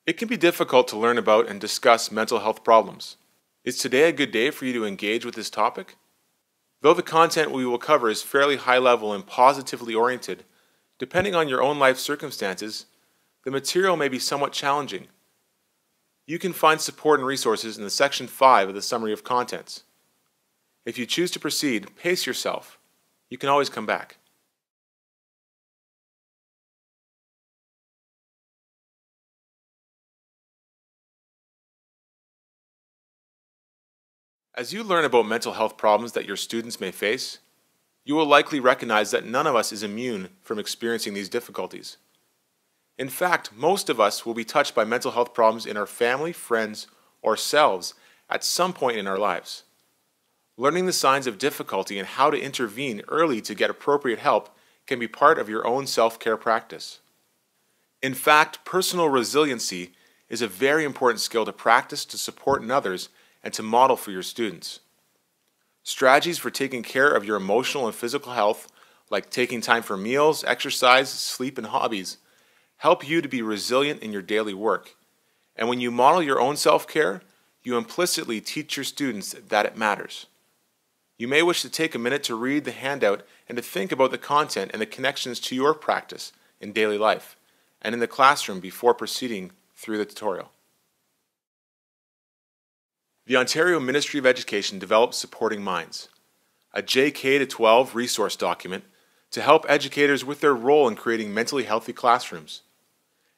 It can be difficult to learn about and discuss mental health problems. Is today a good day for you to engage with this topic? Though the content we will cover is fairly high level and positively oriented, depending on your own life circumstances, the material may be somewhat challenging. You can find support and resources in the section 5 of the summary of contents. If you choose to proceed, pace yourself. You can always come back. As you learn about mental health problems that your students may face, you will likely recognize that none of us is immune from experiencing these difficulties. In fact, most of us will be touched by mental health problems in our family, friends, or selves at some point in our lives. Learning the signs of difficulty and how to intervene early to get appropriate help can be part of your own self-care practice. In fact, personal resiliency is a very important skill to practice to support in others and to model for your students. Strategies for taking care of your emotional and physical health, like taking time for meals, exercise, sleep, and hobbies, help you to be resilient in your daily work. And when you model your own self-care, you implicitly teach your students that it matters. You may wish to take a minute to read the handout and to think about the content and the connections to your practice in daily life and in the classroom before proceeding through the tutorial. The Ontario Ministry of Education develops Supporting Minds, a JK-12 resource document to help educators with their role in creating mentally healthy classrooms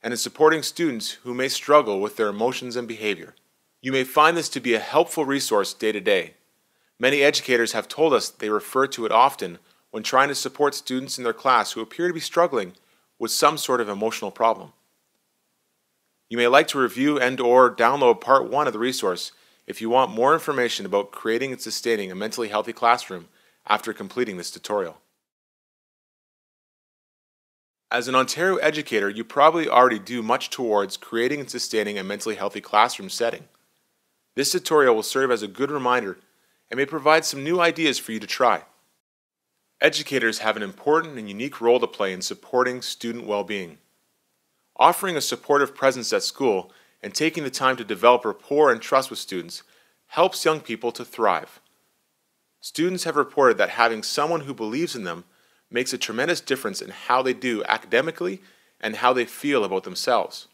and in supporting students who may struggle with their emotions and behavior. You may find this to be a helpful resource day to day. Many educators have told us they refer to it often when trying to support students in their class who appear to be struggling with some sort of emotional problem. You may like to review and/or download Part 1 of the resource if you want more information about creating and sustaining a mentally healthy classroom after completing this tutorial. As an Ontario educator, you probably already do much towards creating and sustaining a mentally healthy classroom setting. This tutorial will serve as a good reminder and may provide some new ideas for you to try. Educators have an important and unique role to play in supporting student well-being. Offering a supportive presence at school and taking the time to develop rapport and trust with students helps young people to thrive. Students have reported that having someone who believes in them makes a tremendous difference in how they do academically and how they feel about themselves.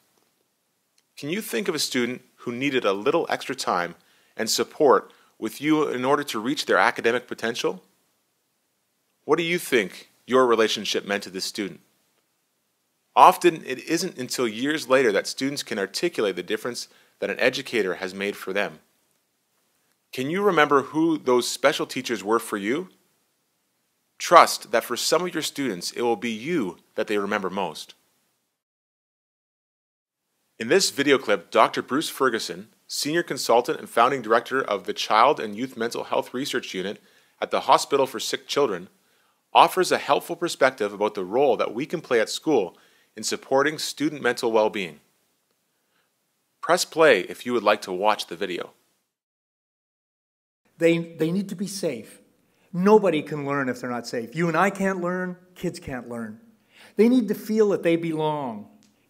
Can you think of a student who needed a little extra time and support with you in order to reach their academic potential? What do you think your relationship meant to this student? Often, it isn't until years later that students can articulate the difference that an educator has made for them. Can you remember who those special teachers were for you? Trust that for some of your students, it will be you that they remember most. In this video clip, Dr. Bruce Ferguson, Senior Consultant and Founding Director of the Child and Youth Mental Health Research Unit at the Hospital for Sick Children, offers a helpful perspective about the role that we can play at school in supporting student mental well-being. Press play if you would like to watch the video. They need to be safe. Nobody can learn if they're not safe. You and I can't learn, kids can't learn. They need to feel that they belong.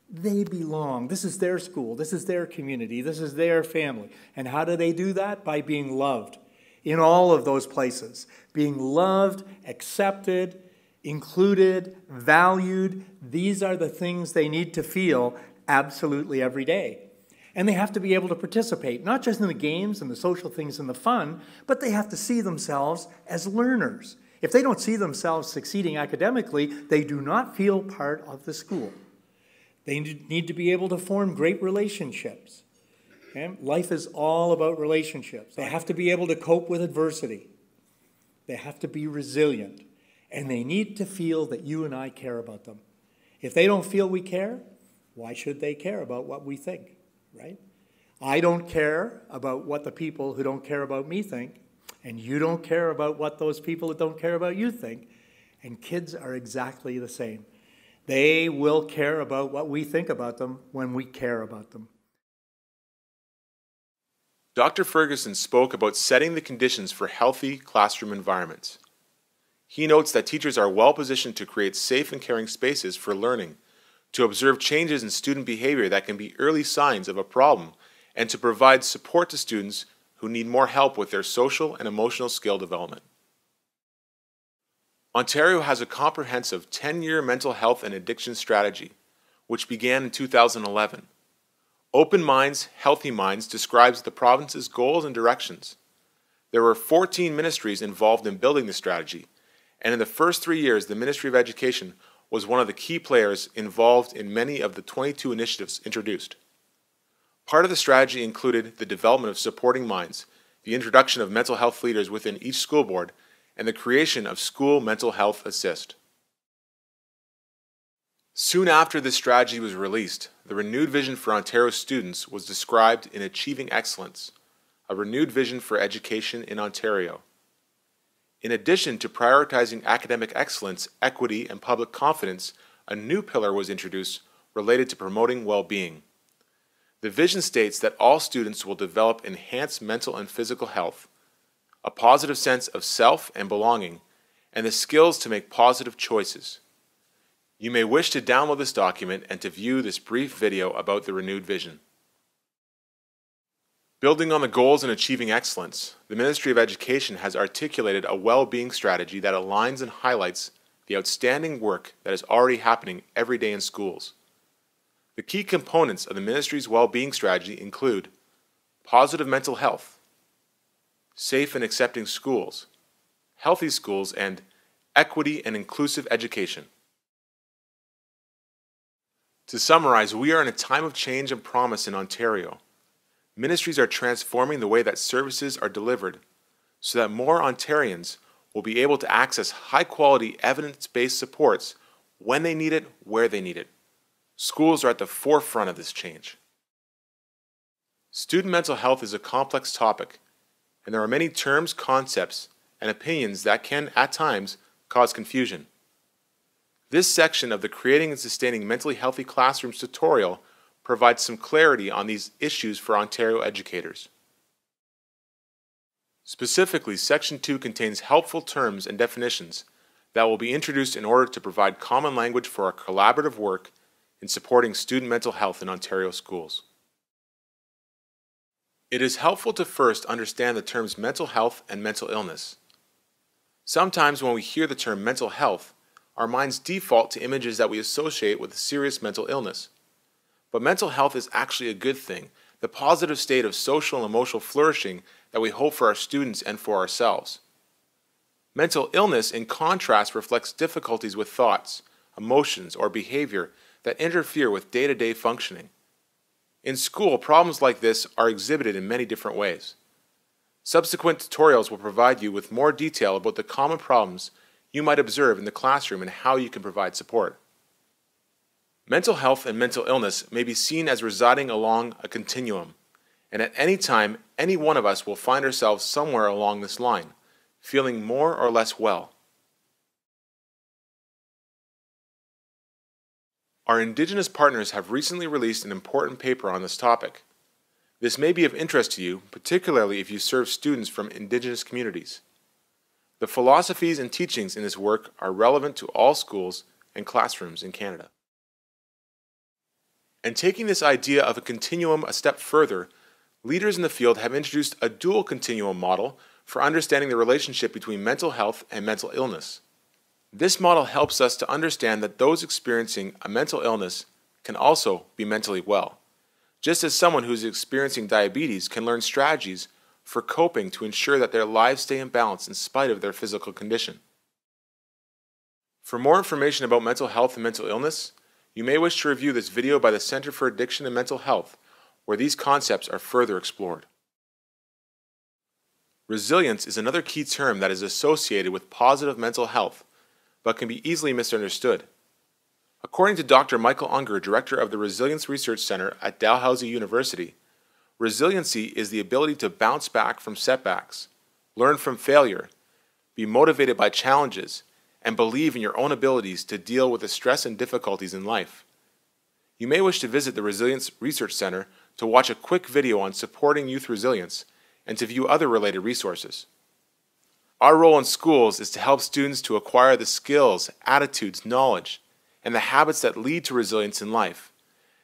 They belong. This is their school. This is their community. This is their family. And how do they do that? By being loved in all of those places. Being loved, accepted, included, valued. These are the things they need to feel absolutely every day. And they have to be able to participate, not just in the games and the social things and the fun, but they have to see themselves as learners. If they don't see themselves succeeding academically, they do not feel part of the school. They need to be able to form great relationships. Okay? Life is all about relationships. They have to be able to cope with adversity. They have to be resilient. And they need to feel that you and I care about them. If they don't feel we care, why should they care about what we think, right? I don't care about what the people who don't care about me think, and you don't care about what those people that don't care about you think, and kids are exactly the same. They will care about what we think about them when we care about them. Dr. Ferguson spoke about setting the conditions for healthy classroom environments. He notes that teachers are well positioned to create safe and caring spaces for learning, to observe changes in student behavior that can be early signs of a problem, and to provide support to students who need more help with their social and emotional skill development. Ontario has a comprehensive 10-year mental health and addiction strategy, which began in 2011. Open Minds, Healthy Minds describes the province's goals and directions. There were 14 ministries involved in building the strategy, and in the first 3 years, the Ministry of Education was one of the key players involved in many of the 22 initiatives introduced. Part of the strategy included the development of supporting minds, the introduction of mental health leaders within each school board, and the creation of School Mental Health Assist. Soon after this strategy was released, the renewed vision for Ontario students was described in Achieving Excellence, a renewed vision for education in Ontario. In addition to prioritizing academic excellence, equity, and public confidence, a new pillar was introduced related to promoting well-being. The vision states that all students will develop enhanced mental and physical health, a positive sense of self and belonging, and the skills to make positive choices. You may wish to download this document and to view this brief video about the renewed vision. Building on the goals and achieving excellence, the Ministry of Education has articulated a well-being strategy that aligns and highlights the outstanding work that is already happening every day in schools. The key components of the Ministry's well-being strategy include positive mental health, safe and accepting schools, healthy schools, and equity and inclusive education. To summarize, we are in a time of change and promise in Ontario. Ministries are transforming the way that services are delivered so that more Ontarians will be able to access high-quality, evidence-based supports when they need it, where they need it. Schools are at the forefront of this change. Student mental health is a complex topic, and there are many terms, concepts, and opinions that can, at times, cause confusion. This section of the Creating and Sustaining Mentally Healthy Classrooms tutorial provides some clarity on these issues for Ontario educators. Specifically, Section 2 contains helpful terms and definitions that will be introduced in order to provide common language for our collaborative work in supporting student mental health in Ontario schools. It is helpful to first understand the terms mental health and mental illness. Sometimes when we hear the term mental health, our minds default to images that we associate with a serious mental illness. But mental health is actually a good thing, the positive state of social and emotional flourishing that we hope for our students and for ourselves. Mental illness, in contrast, reflects difficulties with thoughts, emotions, or behavior that interfere with day-to-day functioning. In school, problems like this are exhibited in many different ways. Subsequent tutorials will provide you with more detail about the common problems you might observe in the classroom and how you can provide support. Mental health and mental illness may be seen as residing along a continuum, and at any time, any one of us will find ourselves somewhere along this line, feeling more or less well. Our Indigenous partners have recently released an important paper on this topic. This may be of interest to you, particularly if you serve students from Indigenous communities. The philosophies and teachings in this work are relevant to all schools and classrooms in Canada. And taking this idea of a continuum a step further, leaders in the field have introduced a dual continuum model for understanding the relationship between mental health and mental illness. This model helps us to understand that those experiencing a mental illness can also be mentally well, just as someone who is experiencing diabetes can learn strategies for coping to ensure that their lives stay in balance in spite of their physical condition. For more information about mental health and mental illness, you may wish to review this video by the Centre for Addiction and Mental Health, where these concepts are further explored. Resilience is another key term that is associated with positive mental health, but can be easily misunderstood. According to Dr. Michael Unger, director of the Resilience Research Center at Dalhousie University, resiliency is the ability to bounce back from setbacks, learn from failure, be motivated by challenges, and believe in your own abilities to deal with the stress and difficulties in life. You may wish to visit the Resilience Research Center to watch a quick video on supporting youth resilience and to view other related resources. Our role in schools is to help students to acquire the skills, attitudes, knowledge, and the habits that lead to resilience in life,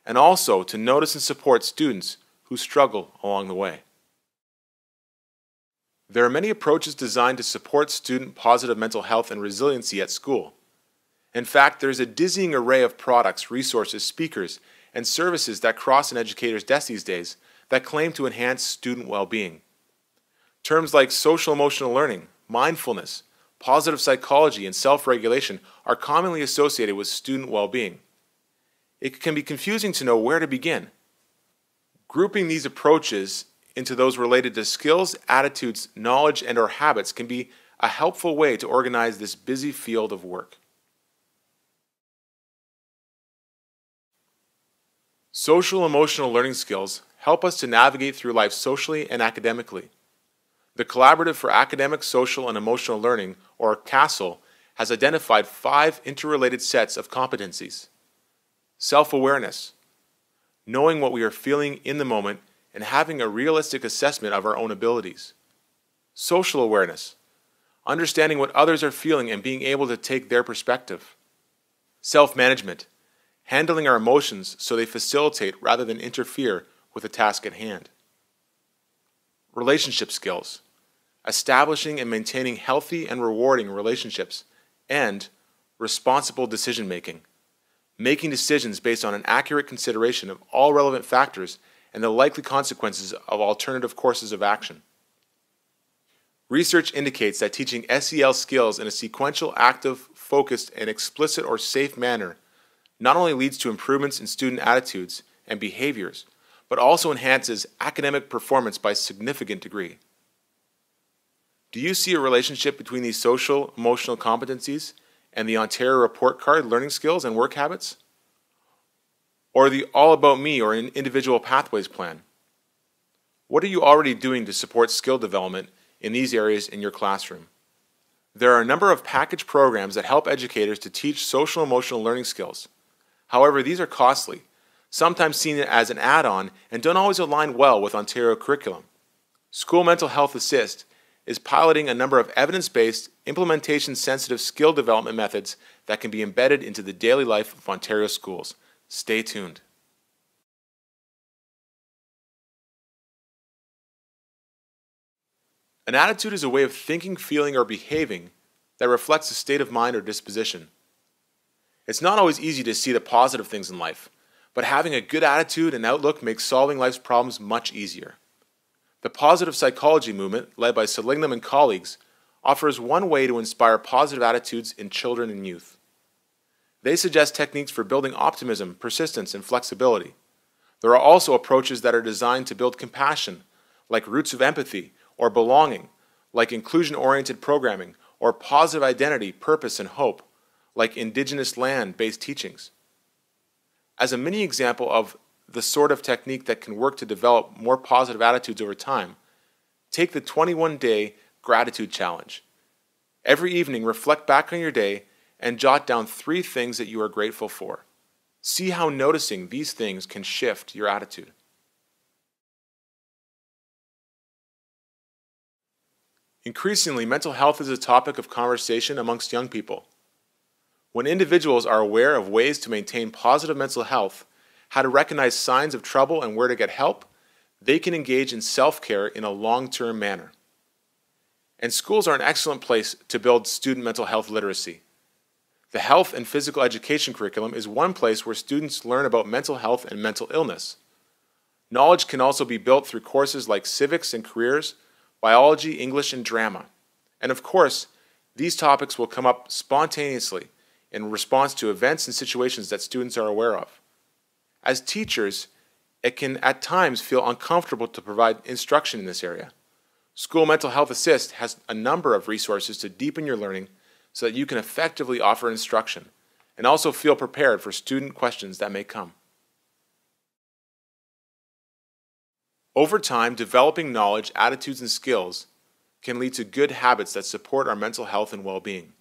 and also to notice and support students who struggle along the way. There are many approaches designed to support student positive mental health and resiliency at school. In fact, there is a dizzying array of products, resources, speakers, and services that cross an educator's desk these days that claim to enhance student well-being. Terms like social-emotional learning, mindfulness, positive psychology, and self-regulation are commonly associated with student well-being. It can be confusing to know where to begin. Grouping these approaches into those related to skills, attitudes, knowledge, and/or habits can be a helpful way to organize this busy field of work. Social-emotional learning skills help us to navigate through life socially and academically. The Collaborative for Academic, Social, and Emotional Learning, or CASEL, has identified 5 interrelated sets of competencies. Self-awareness, knowing what we are feeling in the moment and having a realistic assessment of our own abilities. Social awareness, understanding what others are feeling and being able to take their perspective. Self-management, handling our emotions so they facilitate rather than interfere with the task at hand. Relationship skills, establishing and maintaining healthy and rewarding relationships, and responsible decision-making, making decisions based on an accurate consideration of all relevant factors and the likely consequences of alternative courses of action. Research indicates that teaching SEL skills in a sequential, active, focused, and explicit or safe manner not only leads to improvements in student attitudes and behaviors, but also enhances academic performance by a significant degree. Do you see a relationship between these social, emotional competencies and the Ontario Report Card learning skills and work habits? Or the All About Me or Individual Pathways plan? What are you already doing to support skill development in these areas in your classroom? There are a number of package programs that help educators to teach social emotional learning skills. However, these are costly, sometimes seen as an add-on, and don't always align well with Ontario curriculum. School Mental Health Assist is piloting a number of evidence-based, implementation-sensitive skill development methods that can be embedded into the daily life of Ontario schools. Stay tuned. An attitude is a way of thinking, feeling, or behaving that reflects a state of mind or disposition. It's not always easy to see the positive things in life, but having a good attitude and outlook makes solving life's problems much easier. The positive psychology movement, led by Seligman and colleagues, offers one way to inspire positive attitudes in children and youth. They suggest techniques for building optimism, persistence, and flexibility. There are also approaches that are designed to build compassion, like roots of empathy, or belonging, like inclusion-oriented programming, or positive identity, purpose, and hope, like Indigenous land-based teachings. As a mini example of the sort of technique that can work to develop more positive attitudes over time, take the 21-day gratitude challenge. Every evening, reflect back on your day and jot down 3 things that you are grateful for. See how noticing these things can shift your attitude. Increasingly, mental health is a topic of conversation amongst young people. When individuals are aware of ways to maintain positive mental health, how to recognize signs of trouble and where to get help, they can engage in self-care in a long-term manner. And schools are an excellent place to build student mental health literacy. The health and physical education curriculum is one place where students learn about mental health and mental illness. Knowledge can also be built through courses like civics and careers, biology, English, and drama. And of course, these topics will come up spontaneously in response to events and situations that students are aware of. As teachers, it can at times feel uncomfortable to provide instruction in this area. School Mental Health Assist has a number of resources to deepen your learning so that you can effectively offer instruction and also feel prepared for student questions that may come. Over time, developing knowledge, attitudes, and skills can lead to good habits that support our mental health and well-being.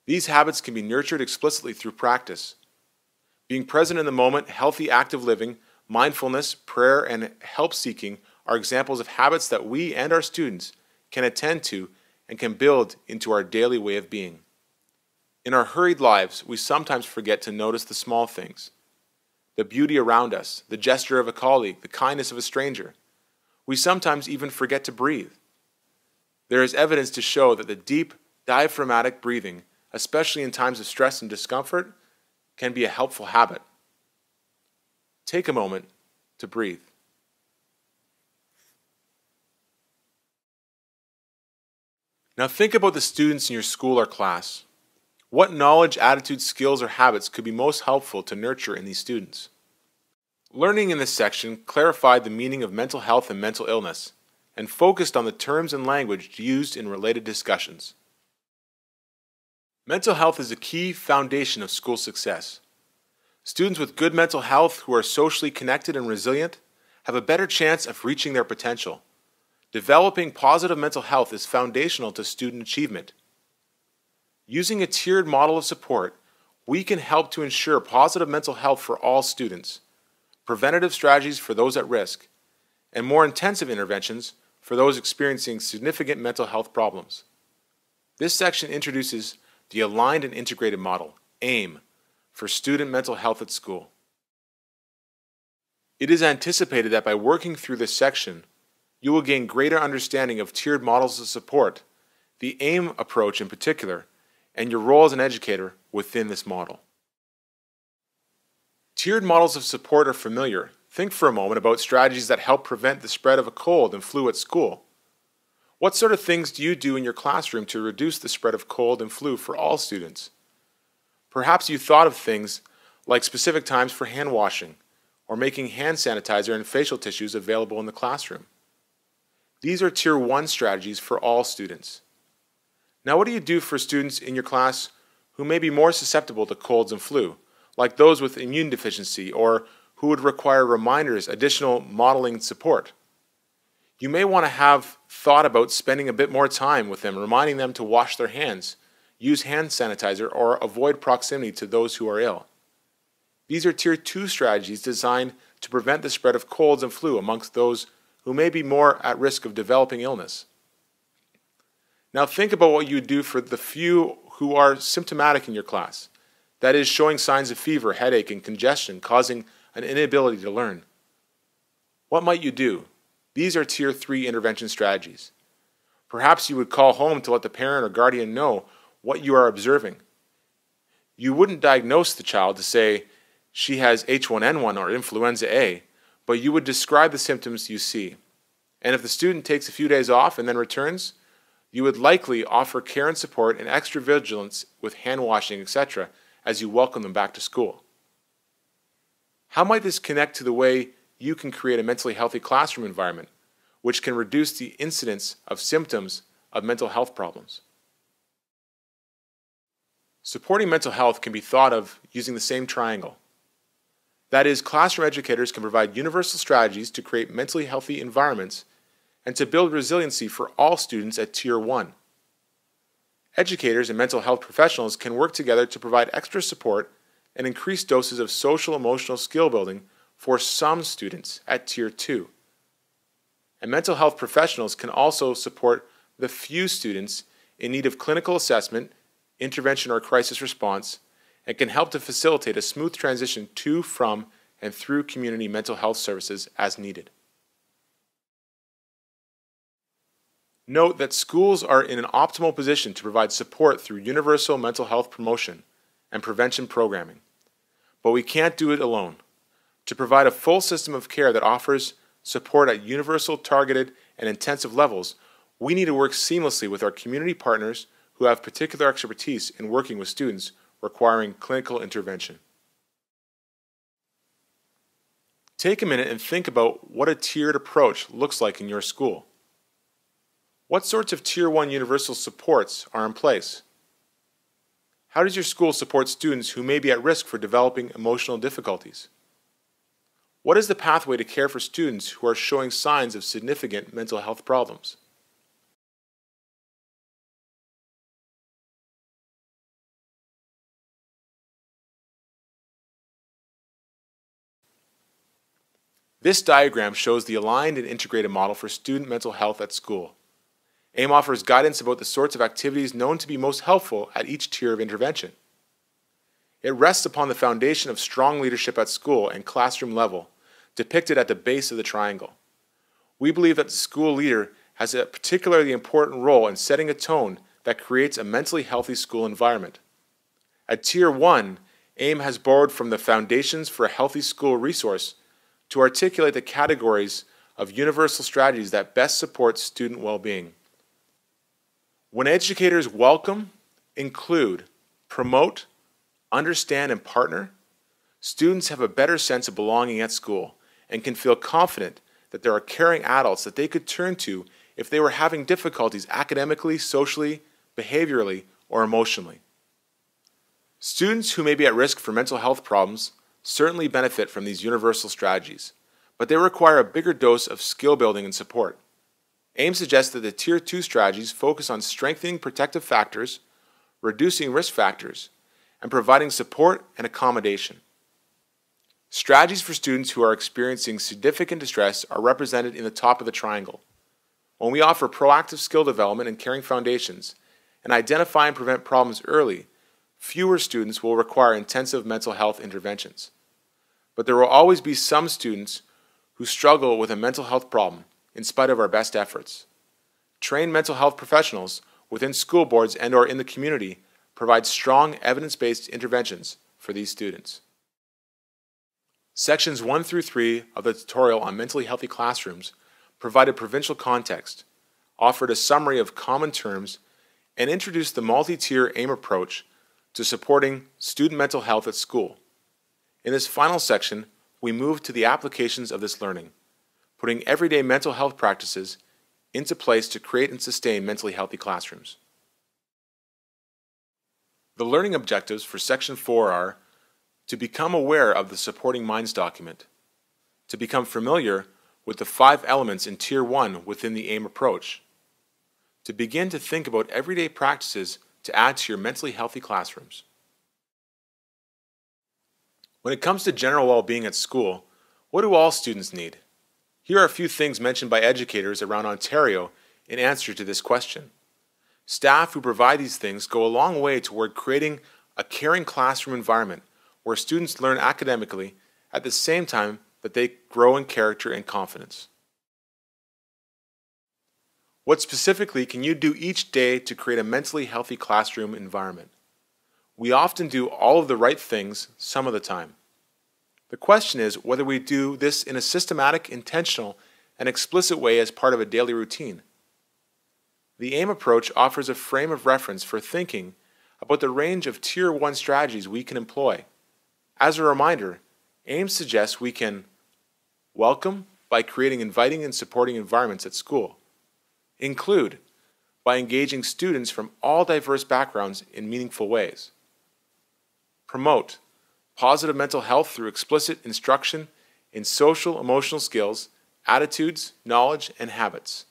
These habits can be nurtured explicitly through practice. Being present in the moment, healthy active living, mindfulness, prayer, and help-seeking are examples of habits that we and our students can attend to and can build into our daily way of being. In our hurried lives, we sometimes forget to notice the small things. The beauty around us, the gesture of a colleague, the kindness of a stranger. We sometimes even forget to breathe. There is evidence to show that the deep, diaphragmatic breathing, especially in times of stress and discomfort, can be a helpful habit. Take a moment to breathe. Now think about the students in your school or class. What knowledge, attitudes, skills, or habits could be most helpful to nurture in these students? Learning in this section clarified the meaning of mental health and mental illness, and focused on the terms and language used in related discussions. Mental health is a key foundation of school success. Students with good mental health who are socially connected and resilient have a better chance of reaching their potential. Developing positive mental health is foundational to student achievement. Using a tiered model of support, we can help to ensure positive mental health for all students, preventative strategies for those at risk, and more intensive interventions for those experiencing significant mental health problems. This section introduces the Aligned and Integrated Model, AIM, for student mental health at school. It is anticipated that by working through this section, you will gain greater understanding of tiered models of support, the AIM approach in particular, and your role as an educator within this model. Tiered models of support are familiar. Think for a moment about strategies that help prevent the spread of a cold and flu at school. What sort of things do you do in your classroom to reduce the spread of cold and flu for all students? Perhaps you thought of things like specific times for hand washing, or making hand sanitizer and facial tissues available in the classroom. These are Tier 1 strategies for all students. Now, what do you do for students in your class who may be more susceptible to colds and flu, like those with immune deficiency or who would require reminders, additional modeling support? You may want to have thought about spending a bit more time with them, reminding them to wash their hands, use hand sanitizer, or avoid proximity to those who are ill. These are Tier 2 strategies designed to prevent the spread of colds and flu amongst those who may be more at risk of developing illness. Now think about what you would do for the few who are symptomatic in your class, that is, showing signs of fever, headache, and congestion, causing an inability to learn. What might you do? These are Tier 3 intervention strategies. Perhaps you would call home to let the parent or guardian know what you are observing. You wouldn't diagnose the child to say she has H1N1 or influenza A, but you would describe the symptoms you see. And if the student takes a few days off and then returns, you would likely offer care and support and extra vigilance with hand washing, etc., as you welcome them back to school. How might this connect to the way you can create a mentally healthy classroom environment, which can reduce the incidence of symptoms of mental health problems? Supporting mental health can be thought of using the same triangle. That is, classroom educators can provide universal strategies to create mentally healthy environments and to build resiliency for all students at Tier 1. Educators and mental health professionals can work together to provide extra support and increased doses of social-emotional skill building for some students at Tier 2. And mental health professionals can also support the few students in need of clinical assessment, intervention, or crisis response, and can help to facilitate a smooth transition to, from, and through community mental health services as needed. Note that schools are in an optimal position to provide support through universal mental health promotion and prevention programming. But we can't do it alone. To provide a full system of care that offers support at universal, targeted, and intensive levels, we need to work seamlessly with our community partners who have particular expertise in working with students requiring clinical intervention. Take a minute and think about what a tiered approach looks like in your school. What sorts of Tier 1 universal supports are in place? How does your school support students who may be at risk for developing emotional difficulties? What is the pathway to care for students who are showing signs of significant mental health problems? This diagram shows the aligned and integrated model for student mental health at school. AIM offers guidance about the sorts of activities known to be most helpful at each tier of intervention. It rests upon the foundation of strong leadership at school and classroom level, depicted at the base of the triangle. We believe that the school leader has a particularly important role in setting a tone that creates a mentally healthy school environment. At Tier 1, AIM has borrowed from the Foundations for a Healthy School resource to articulate the categories of universal strategies that best support student well-being. When educators welcome, include, promote, understand, and partner, students have a better sense of belonging at school and can feel confident that there are caring adults that they could turn to if they were having difficulties academically, socially, behaviorally, or emotionally. Students who may be at risk for mental health problems certainly benefit from these universal strategies, but they require a bigger dose of skill building and support. AIM suggests that the Tier 2 strategies focus on strengthening protective factors, reducing risk factors, and providing support and accommodation. Strategies for students who are experiencing significant distress are represented in the top of the triangle. When we offer proactive skill development and caring foundations, and identify and prevent problems early, fewer students will require intensive mental health interventions. But there will always be some students who struggle with a mental health problem in spite of our best efforts. Trained mental health professionals within school boards and/or in the community provide strong evidence-based interventions for these students. Sections 1 through 3 of the tutorial on mentally healthy classrooms provided provincial context, offered a summary of common terms, and introduced the multi-tier AIM approach to supporting student mental health at school. In this final section, we move to the applications of this learning, putting everyday mental health practices into place to create and sustain mentally healthy classrooms. The learning objectives for Section 4 are to become aware of the supporting minds document, to become familiar with the 5 elements in Tier 1 within the AIM approach, to begin to think about everyday practices to add to your mentally healthy classrooms. When it comes to general well-being at school, what do all students need? Here are a few things mentioned by educators around Ontario in answer to this question. Staff who provide these things go a long way toward creating a caring classroom environment where students learn academically at the same time that they grow in character and confidence. What specifically can you do each day to create a mentally healthy classroom environment? We often do all of the right things some of the time. The question is whether we do this in a systematic, intentional, and explicit way as part of a daily routine. The AIM approach offers a frame of reference for thinking about the range of Tier 1 strategies we can employ. As a reminder, AIM suggests we can welcome by creating inviting and supporting environments at school, include by engaging students from all diverse backgrounds in meaningful ways, promote positive mental health through explicit instruction in social, emotional skills, attitudes, knowledge, and habits,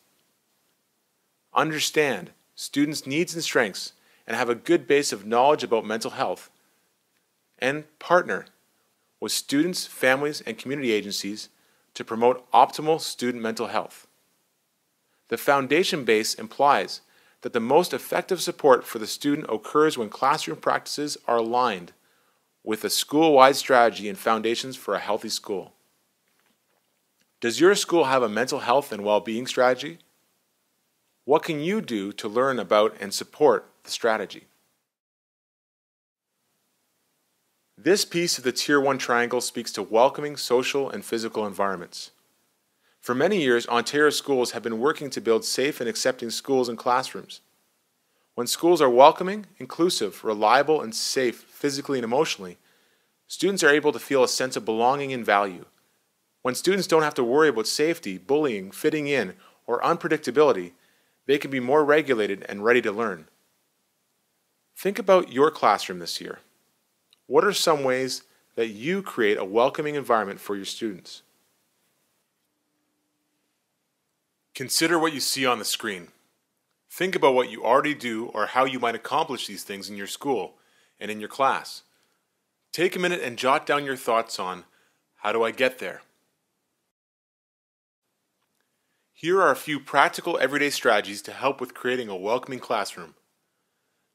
understand students' needs and strengths and have a good base of knowledge about mental health, and partner with students, families, and community agencies to promote optimal student mental health. The foundation base implies that the most effective support for the student occurs when classroom practices are aligned with a school-wide strategy and foundations for a healthy school. Does your school have a mental health and well-being strategy? What can you do to learn about and support the strategy? This piece of the Tier 1 triangle speaks to welcoming social and physical environments. For many years, Ontario schools have been working to build safe and accepting schools and classrooms. When schools are welcoming, inclusive, reliable, and safe physically and emotionally, students are able to feel a sense of belonging and value. When students don't have to worry about safety, bullying, fitting in, or unpredictability, they can be more regulated and ready to learn. Think about your classroom this year. What are some ways that you create a welcoming environment for your students? Consider what you see on the screen. Think about what you already do or how you might accomplish these things in your school and in your class. Take a minute and jot down your thoughts on, how do I get there? Here are a few practical everyday strategies to help with creating a welcoming classroom.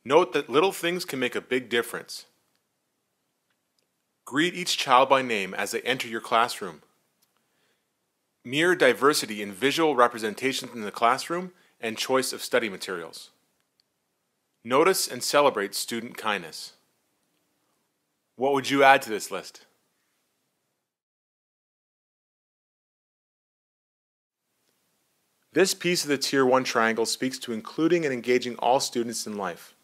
Note that little things can make a big difference. Greet each child by name as they enter your classroom. Mirror diversity in visual representations in the classroom and choice of study materials. Notice and celebrate student kindness. What would you add to this list? This piece of the Tier 1 triangle speaks to including and engaging all students in life.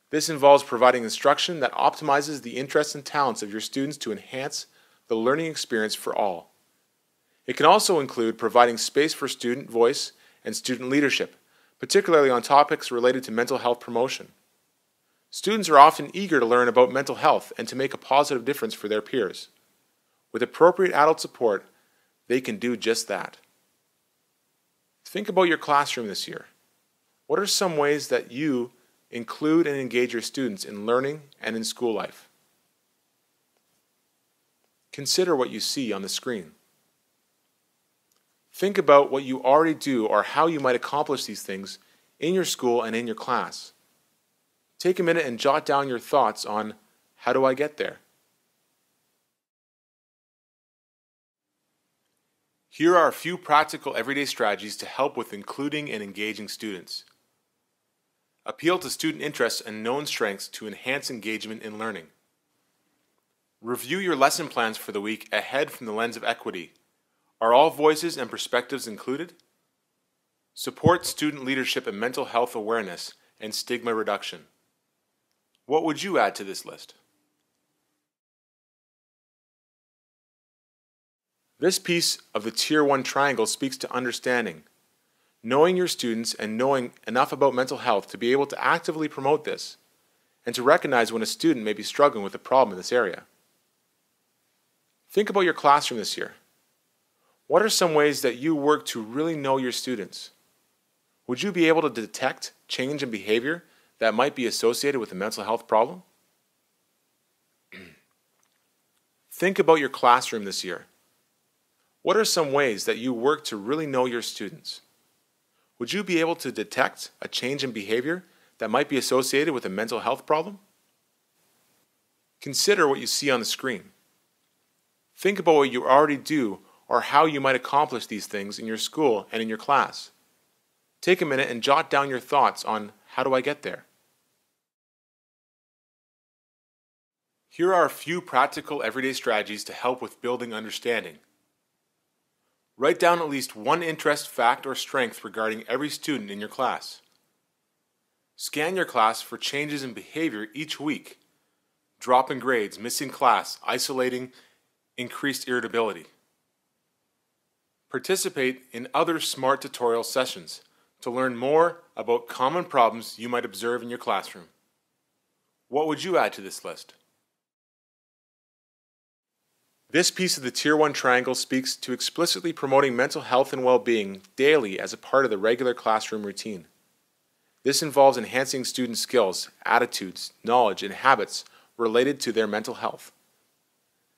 This involves providing instruction that optimizes the interests and talents of your students to enhance the learning experience for all. It can also include providing space for student voice and student leadership, particularly on topics related to mental health promotion. Students are often eager to learn about mental health and to make a positive difference for their peers. With appropriate adult support, they can do just that. Think about your classroom this year. What are some ways that you include and engage your students in learning and in school life? Consider what you see on the screen. Think about what you already do or how you might accomplish these things in your school and in your class. Take a minute and jot down your thoughts on how do I get there? Here are a few practical everyday strategies to help with including and engaging students. Appeal to student interests and known strengths to enhance engagement in learning. Review your lesson plans for the week ahead from the lens of equity. Are all voices and perspectives included? Support student leadership and mental health awareness and stigma reduction. What would you add to this list? This piece of the Tier 1 triangle speaks to understanding, knowing your students and knowing enough about mental health to be able to actively promote this, and to recognize when a student may be struggling with a problem in this area. Think about your classroom this year. What are some ways that you work to really know your students? Would you be able to detect change in behavior that might be associated with a mental health problem? Think about your classroom this year. What are some ways that you work to really know your students? Would you be able to detect a change in behavior that might be associated with a mental health problem? Consider what you see on the screen. Think about what you already do or how you might accomplish these things in your school and in your class. Take a minute and jot down your thoughts on how do I get there? Here are a few practical everyday strategies to help with building understanding. Write down at least one interest, fact, or strength regarding every student in your class. Scan your class for changes in behavior each week. Drop in grades, missing class, isolating, increased irritability. Participate in other SMART tutorial sessions to learn more about common problems you might observe in your classroom. What would you add to this list? This piece of the Tier 1 triangle speaks to explicitly promoting mental health and well-being daily as a part of the regular classroom routine. This involves enhancing student skills, attitudes, knowledge, and habits related to their mental health.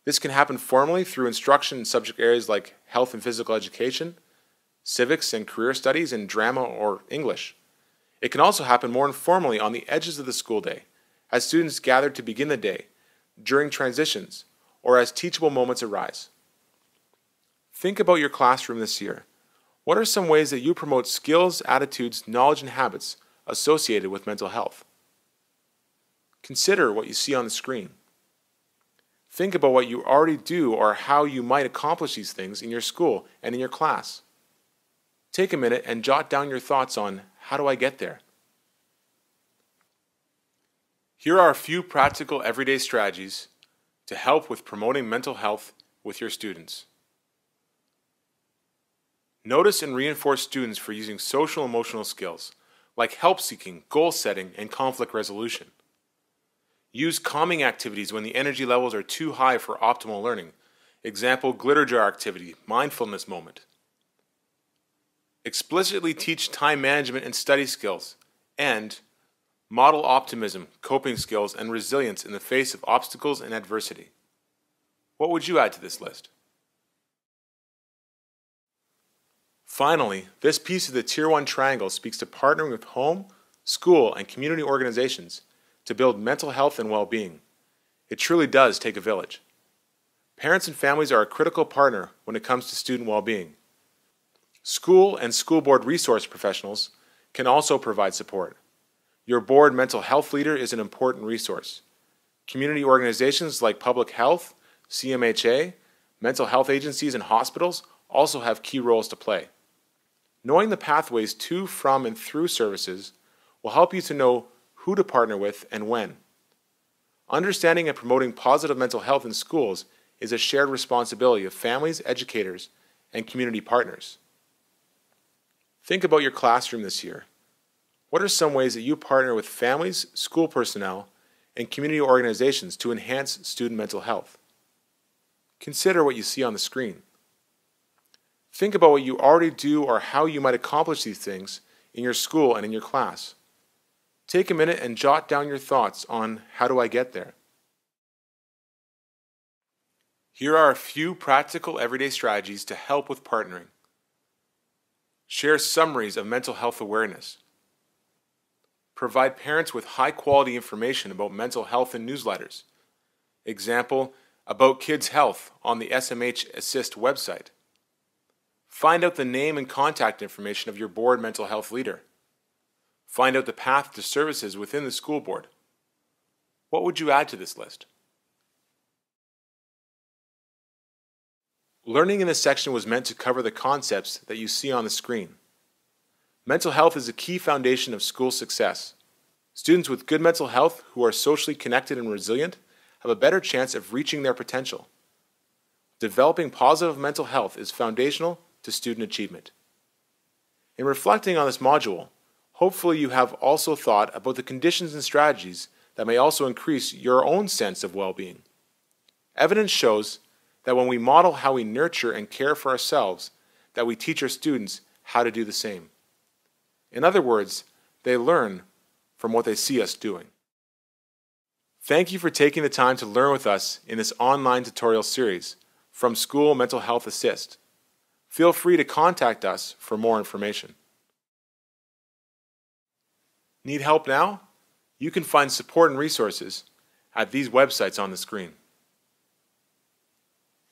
This can happen formally through instruction in subject areas like health and physical education, civics and career studies, and drama or English. It can also happen more informally on the edges of the school day, as students gather to begin the day, during transitions, or as teachable moments arise. Think about your classroom this year. What are some ways that you promote skills, attitudes, knowledge, and habits associated with mental health? Consider what you see on the screen. Think about what you already do or how you might accomplish these things in your school and in your class. Take a minute and jot down your thoughts on how do I get there? Here are a few practical everyday strategies to help with promoting mental health with your students. Notice and reinforce students for using social emotional skills like help seeking, goal setting, and conflict resolution. Use calming activities when the energy levels are too high for optimal learning. Example, glitter jar activity, mindfulness moment. Explicitly teach time management and study skills, and model optimism, coping skills, and resilience in the face of obstacles and adversity. What would you add to this list? Finally, this piece of the Tier 1 triangle speaks to partnering with home, school, and community organizations to build mental health and well-being. It truly does take a village. Parents and families are a critical partner when it comes to student well-being. School and school board resource professionals can also provide support. Your board mental health leader is an important resource. Community organizations like public health, CMHA, mental health agencies, and hospitals also have key roles to play. Knowing the pathways to, from, and through services will help you to know who to partner with and when. Understanding and promoting positive mental health in schools is a shared responsibility of families, educators, and community partners. Think about your classroom this year. What are some ways that you partner with families, school personnel, and community organizations to enhance student mental health? Consider what you see on the screen. Think about what you already do or how you might accomplish these things in your school and in your class. Take a minute and jot down your thoughts on how do I get there. Here are a few practical everyday strategies to help with partnering. Share summaries of mental health awareness. Provide parents with high-quality information about mental health in newsletters. Example, About Kids' Health on the SMH Assist website. Find out the name and contact information of your board mental health leader. Find out the path to services within the school board. What would you add to this list? Learning in this section was meant to cover the concepts that you see on the screen. Mental health is a key foundation of school success. Students with good mental health who are socially connected and resilient have a better chance of reaching their potential. Developing positive mental health is foundational to student achievement. In reflecting on this module, hopefully you have also thought about the conditions and strategies that may also increase your own sense of well-being. Evidence shows that when we model how we nurture and care for ourselves, that we teach our students how to do the same. In other words, they learn from what they see us doing. Thank you for taking the time to learn with us in this online tutorial series from School Mental Health Assist. Feel free to contact us for more information. Need help now? You can find support and resources at these websites on the screen.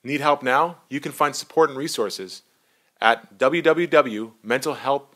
Need help now? You can find support and resources at www.mentalhelp.ca.